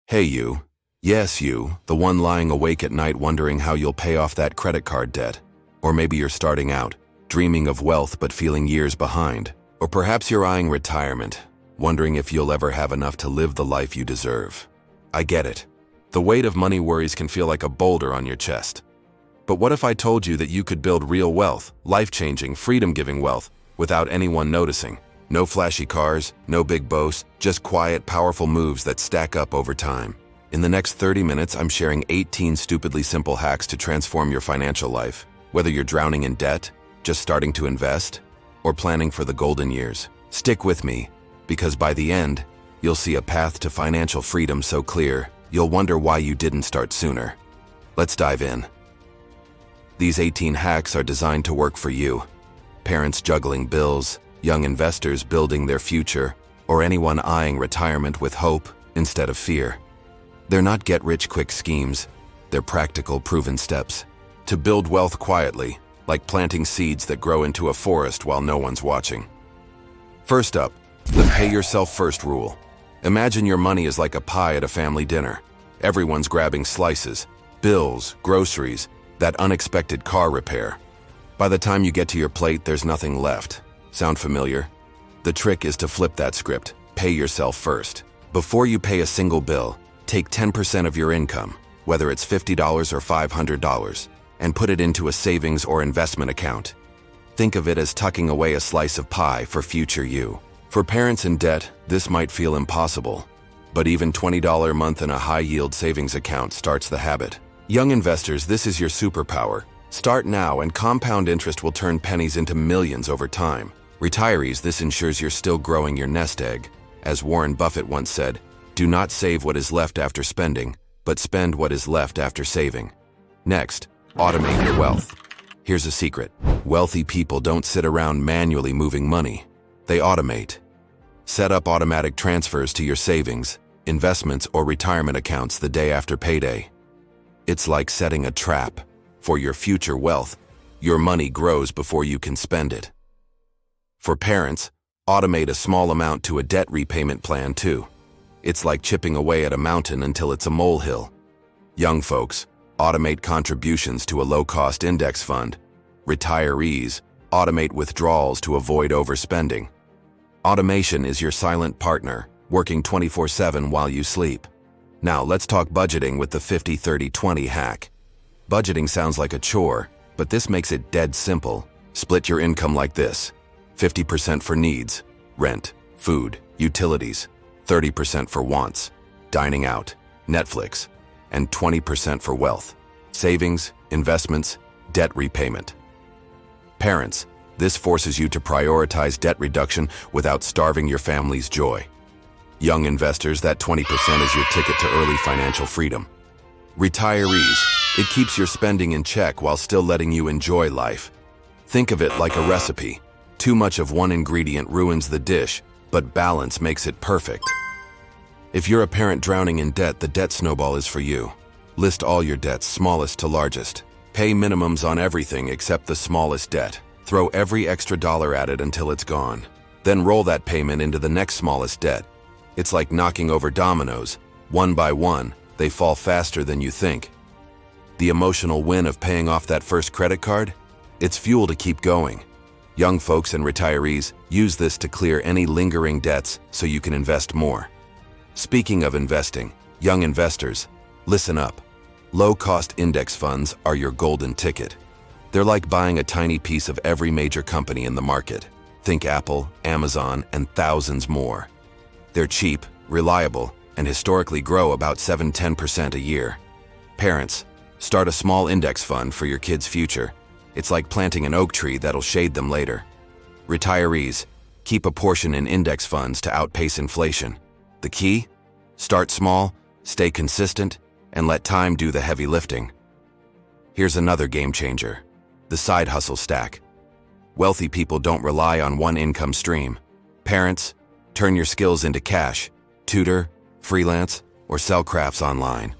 Hey you. Yes, you, the one lying awake at night wondering how you'll pay off that credit card debt. Or maybe you're starting out, dreaming of wealth but feeling years behind. Or perhaps you're eyeing retirement, wondering if you'll ever have enough to live the life you deserve. I get it. The weight of money worries can feel like a boulder on your chest. But what if I told you that you could build real wealth, life-changing, freedom-giving wealth, without anyone noticing? No flashy cars, no big boasts, just quiet, powerful moves that stack up over time. In the next 30 minutes, I'm sharing 18 stupidly simple hacks to transform your financial life. Whether you're drowning in debt, just starting to invest, or planning for the golden years. Stick with me, because by the end, you'll see a path to financial freedom so clear, you'll wonder why you didn't start sooner. Let's dive in. These 18 hacks are designed to work for you. Parents juggling bills, young investors building their future, or anyone eyeing retirement with hope instead of fear. They're not get-rich-quick schemes. They're practical, proven steps to build wealth quietly, like planting seeds that grow into a forest while no one's watching. First up, the pay yourself first rule. Imagine your money is like a pie at a family dinner. Everyone's grabbing slices, bills, groceries, that unexpected car repair. By the time you get to your plate, there's nothing left. Sound familiar? The trick is to flip that script. Pay yourself first. Before you pay a single bill, take 10% of your income, whether it's $50 or $500, and put it into a savings or investment account. Think of it as tucking away a slice of pie for future you. For parents in debt, this might feel impossible, but even $20 a month in a high-yield savings account starts the habit. Young investors, this is your superpower. Start now and compound interest will turn pennies into millions over time. Retirees, this ensures you're still growing your nest egg. As Warren Buffett once said, do not save what is left after spending, but spend what is left after saving. Next, automate your wealth. Here's a secret. Wealthy people don't sit around manually moving money. They automate. Set up automatic transfers to your savings, investments, or retirement accounts the day after payday. It's like setting a trap. For your future wealth, your money grows before you can spend it. For parents, automate a small amount to a debt repayment plan too. It's like chipping away at a mountain until it's a molehill. Young folks, automate contributions to a low-cost index fund. Retirees, automate withdrawals to avoid overspending. Automation is your silent partner, working 24/7 while you sleep. Now let's talk budgeting with the 50-30-20 hack. Budgeting sounds like a chore, but this makes it dead simple. Split your income like this. 50% for needs, rent, food, utilities. 30% for wants, dining out, Netflix, and 20% for wealth, savings, investments, debt repayment. Parents, this forces you to prioritize debt reduction without starving your family's joy. Young investors, that 20% is your ticket to early financial freedom. Retirees, it keeps your spending in check while still letting you enjoy life. Think of it like a recipe. Too much of one ingredient ruins the dish, but balance makes it perfect. If you're a parent drowning in debt, the debt snowball is for you. List all your debts, smallest to largest. Pay minimums on everything except the smallest debt. Throw every extra dollar at it until it's gone. Then roll that payment into the next smallest debt. It's like knocking over dominoes. One by one, they fall faster than you think. The emotional win of paying off that first credit card? It's fuel to keep going. Young folks and retirees, use this to clear any lingering debts so you can invest more. Speaking of investing, young investors, listen up. Low-cost index funds are your golden ticket. They're like buying a tiny piece of every major company in the market. Think Apple, Amazon, and thousands more. They're cheap, reliable, and historically grow about 7–10% a year. Parents, start a small index fund for your kids' future. It's like planting an oak tree that'll shade them later. Retirees, keep a portion in index funds to outpace inflation. The key? Start small, stay consistent, and let time do the heavy lifting. Here's another game changer. The side hustle stack. Wealthy people don't rely on one income stream. Parents, turn your skills into cash. Tutor, freelance, or sell crafts online.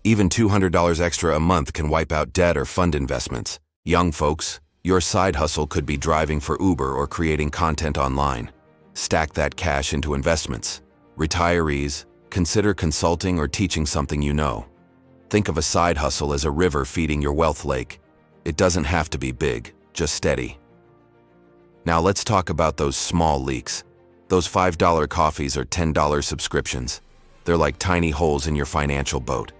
Even $200 extra a month can wipe out debt or fund investments. Young folks, your side hustle could be driving for Uber or creating content online. Stack that cash into investments. Retirees, consider consulting or teaching something you know. Think of a side hustle as a river feeding your wealth lake. It doesn't have to be big, just steady. Now let's talk about those small leaks. Those $5 coffees or $10 subscriptions. They're like tiny holes in your financial boat.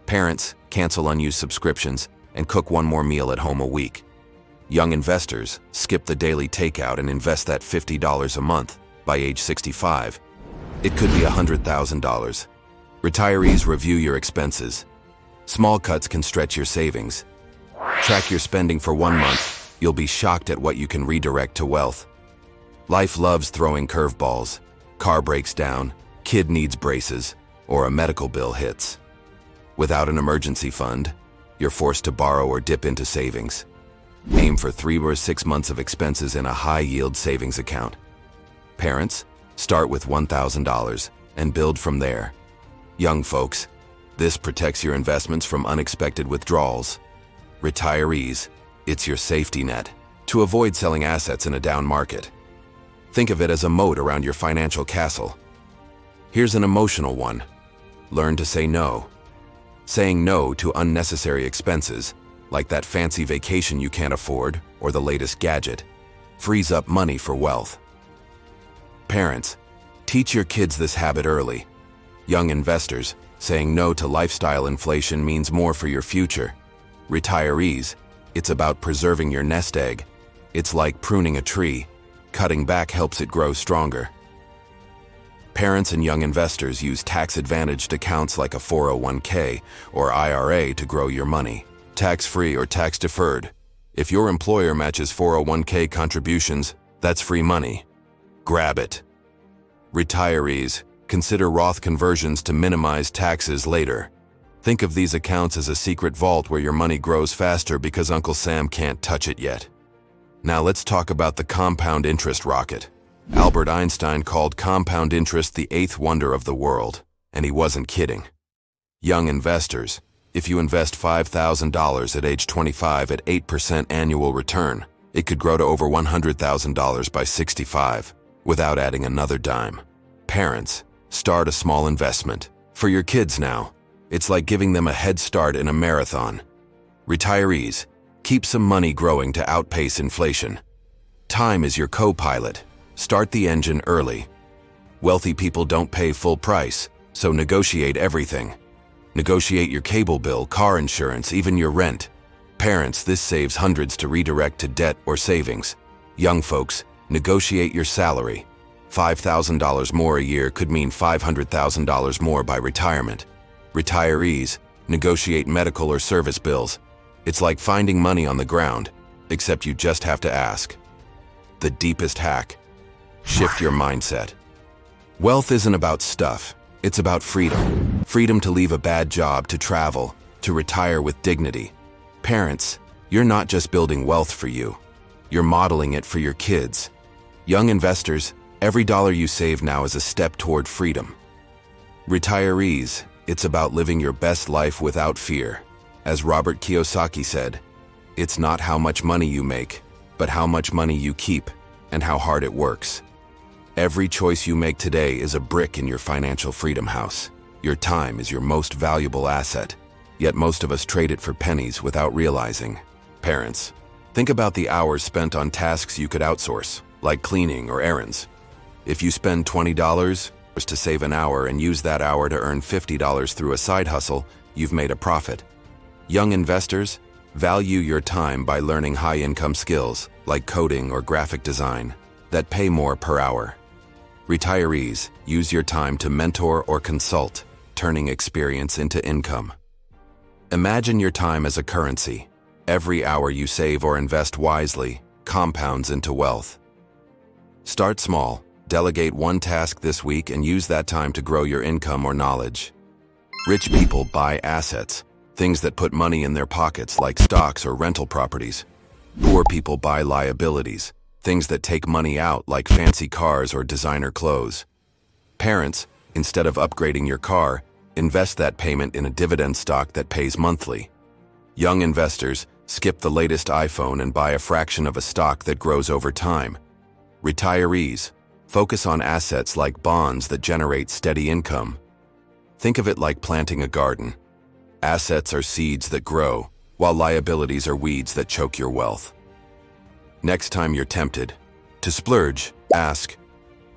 Parents, cancel unused subscriptions and cook one more meal at home a week. Young investors, skip the daily takeout and invest that $50 a month by age 65. It could be $100,000. Retirees, review your expenses. Small cuts can stretch your savings. Track your spending for 1 month. You'll be shocked at what you can redirect to wealth. Life loves throwing curveballs. Car breaks down, kid needs braces, or a medical bill hits. Without an emergency fund, you're forced to borrow or dip into savings. Aim for 3 or 6 months of expenses in a high-yield savings account. Parents, start with $1,000 and build from there. Young folks, this protects your investments from unexpected withdrawals. Retirees, it's your safety net to avoid selling assets in a down market. Think of it as a moat around your financial castle. Here's an emotional one. Learn to say no. Saying no to unnecessary expenses, like that fancy vacation you can't afford or the latest gadget, frees up money for wealth. Parents, teach your kids this habit early. Young investors, saying no to lifestyle inflation means more for your future. Retirees, it's about preserving your nest egg. It's like pruning a tree. Cutting back helps it grow stronger. Parents and young investors use tax-advantaged accounts like a 401k or IRA to grow your money. Tax-free or tax-deferred. If your employer matches 401k contributions, that's free money. Grab it. Retirees, consider Roth conversions to minimize taxes later. Think of these accounts as a secret vault where your money grows faster because Uncle Sam can't touch it yet. Now let's talk about the compound interest rocket. Albert Einstein called compound interest the 8th wonder of the world, and he wasn't kidding. Young investors, if you invest $5,000 at age 25 at 8% annual return, it could grow to over $100,000 by 65 without adding another dime. Parents, start a small investment. For your kids now, it's like giving them a head start in a marathon. Retirees, keep some money growing to outpace inflation. Time is your co-pilot. Start the engine early. Wealthy people don't pay full price, so negotiate everything. Negotiate your cable bill, car insurance, even your rent. Parents, this saves hundreds to redirect to debt or savings. Young folks, negotiate your salary. $5,000 more a year could mean $500,000 more by retirement. Retirees, negotiate medical or service bills. It's like finding money on the ground, except you just have to ask. The deepest hack. Shift your mindset. Wealth isn't about stuff. It's about freedom. Freedom to leave a bad job, to travel, to retire with dignity. Parents, you're not just building wealth for you. You're modeling it for your kids. Young investors, every dollar you save now is a step toward freedom. Retirees, it's about living your best life without fear. As Robert Kiyosaki said, it's not how much money you make, but how much money you keep and how hard it works. Every choice you make today is a brick in your financial freedom house. Your time is your most valuable asset, yet most of us trade it for pennies without realizing. Parents, think about the hours spent on tasks you could outsource, like cleaning or errands. If you spend $20 to save an hour and use that hour to earn $50 through a side hustle, you've made a profit. Young investors, value your time by learning high-income skills, like coding or graphic design, that pay more per hour. Retirees, use your time to mentor or consult, turning experience into income. Imagine your time as a currency. Every hour you save or invest wisely compounds into wealth. Start small, delegate one task this week and use that time to grow your income or knowledge. Rich people buy assets, things that put money in their pockets like stocks or rental properties. Poor people buy liabilities, things that take money out like fancy cars or designer clothes. Parents, instead of upgrading your car, invest that payment in a dividend stock that pays monthly. Young investors, skip the latest iPhone and buy a fraction of a stock that grows over time. Retirees, focus on assets like bonds that generate steady income. Think of it like planting a garden. Assets are seeds that grow, while liabilities are weeds that choke your wealth. Next time you're tempted to splurge, ask,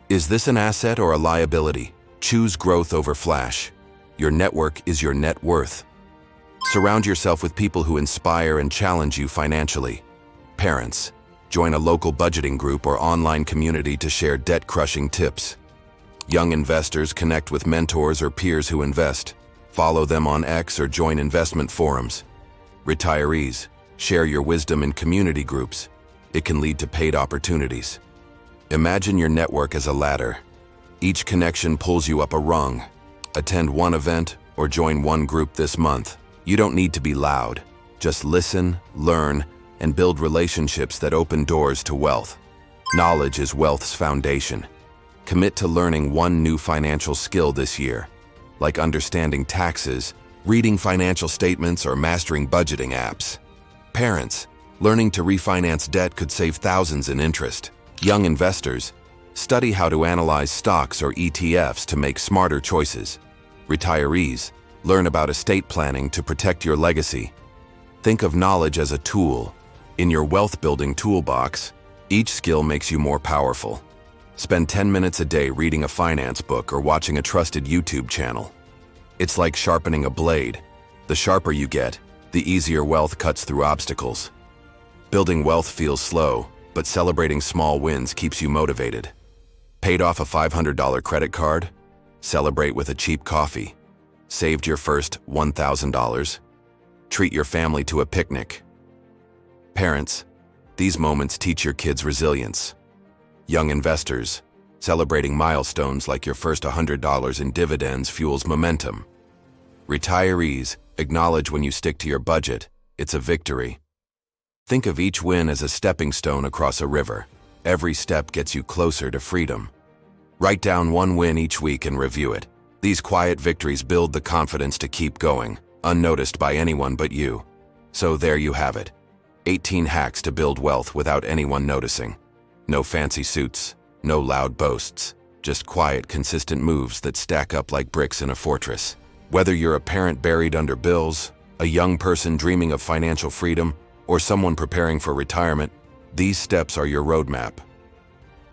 is this an asset or a liability? Choose growth over flash. Your network is your net worth. Surround yourself with people who inspire and challenge you financially. Parents, join a local budgeting group or online community to share debt-crushing tips. Young investors, connect with mentors or peers who invest. Follow them on X or join investment forums. Retirees, share your wisdom in community groups. It can lead to paid opportunities. Imagine your network as a ladder. Each connection pulls you up a rung. Attend one event or join one group this month. You don't need to be loud. Just listen, learn, and build relationships that open doors to wealth. Knowledge is wealth's foundation. Commit to learning one new financial skill this year, like understanding taxes, reading financial statements, or mastering budgeting apps. Parents, learning to refinance debt could save thousands in interest. Young investors, study how to analyze stocks or ETFs to make smarter choices. Retirees, learn about estate planning to protect your legacy. Think of knowledge as a tool. In your wealth-building toolbox, each skill makes you more powerful. Spend 10 minutes a day reading a finance book or watching a trusted YouTube channel. It's like sharpening a blade. The sharper you get, the easier wealth cuts through obstacles. Building wealth feels slow, but celebrating small wins keeps you motivated. Paid off a $500 credit card? Celebrate with a cheap coffee. Saved your first $1,000? Treat your family to a picnic. Parents, these moments teach your kids resilience. Young investors, celebrating milestones like your first $100 in dividends fuels momentum. Retirees, acknowledge when you stick to your budget. It's a victory. Think of each win as a stepping stone across a river. Every step gets you closer to freedom. Write down one win each week and review it. These quiet victories build the confidence to keep going, unnoticed by anyone but you. So there you have it. 18 hacks to build wealth without anyone noticing. No fancy suits, no loud boasts, just quiet, consistent moves that stack up like bricks in a fortress. Whether you're a parent buried under bills, a young person dreaming of financial freedom, or someone preparing for retirement, these steps are your roadmap.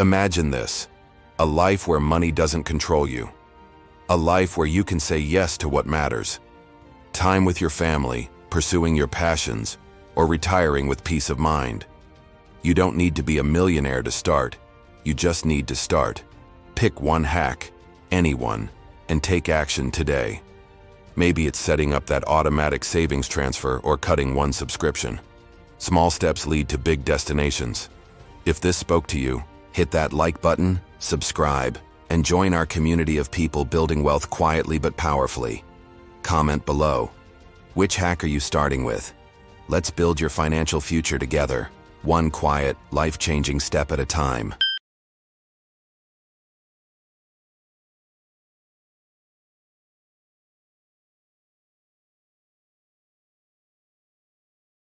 Imagine this: a life where money doesn't control you. A life where you can say yes to what matters. Time with your family, pursuing your passions, or retiring with peace of mind. You don't need to be a millionaire to start. You just need to start. Pick one hack, anyone, and take action today. Maybe it's setting up that automatic savings transfer or cutting one subscription. Small steps lead to big destinations. If this spoke to you, hit that like button, subscribe, and join our community of people building wealth quietly but powerfully. Comment below. Which hack are you starting with? Let's build your financial future together, one quiet, life-changing step at a time.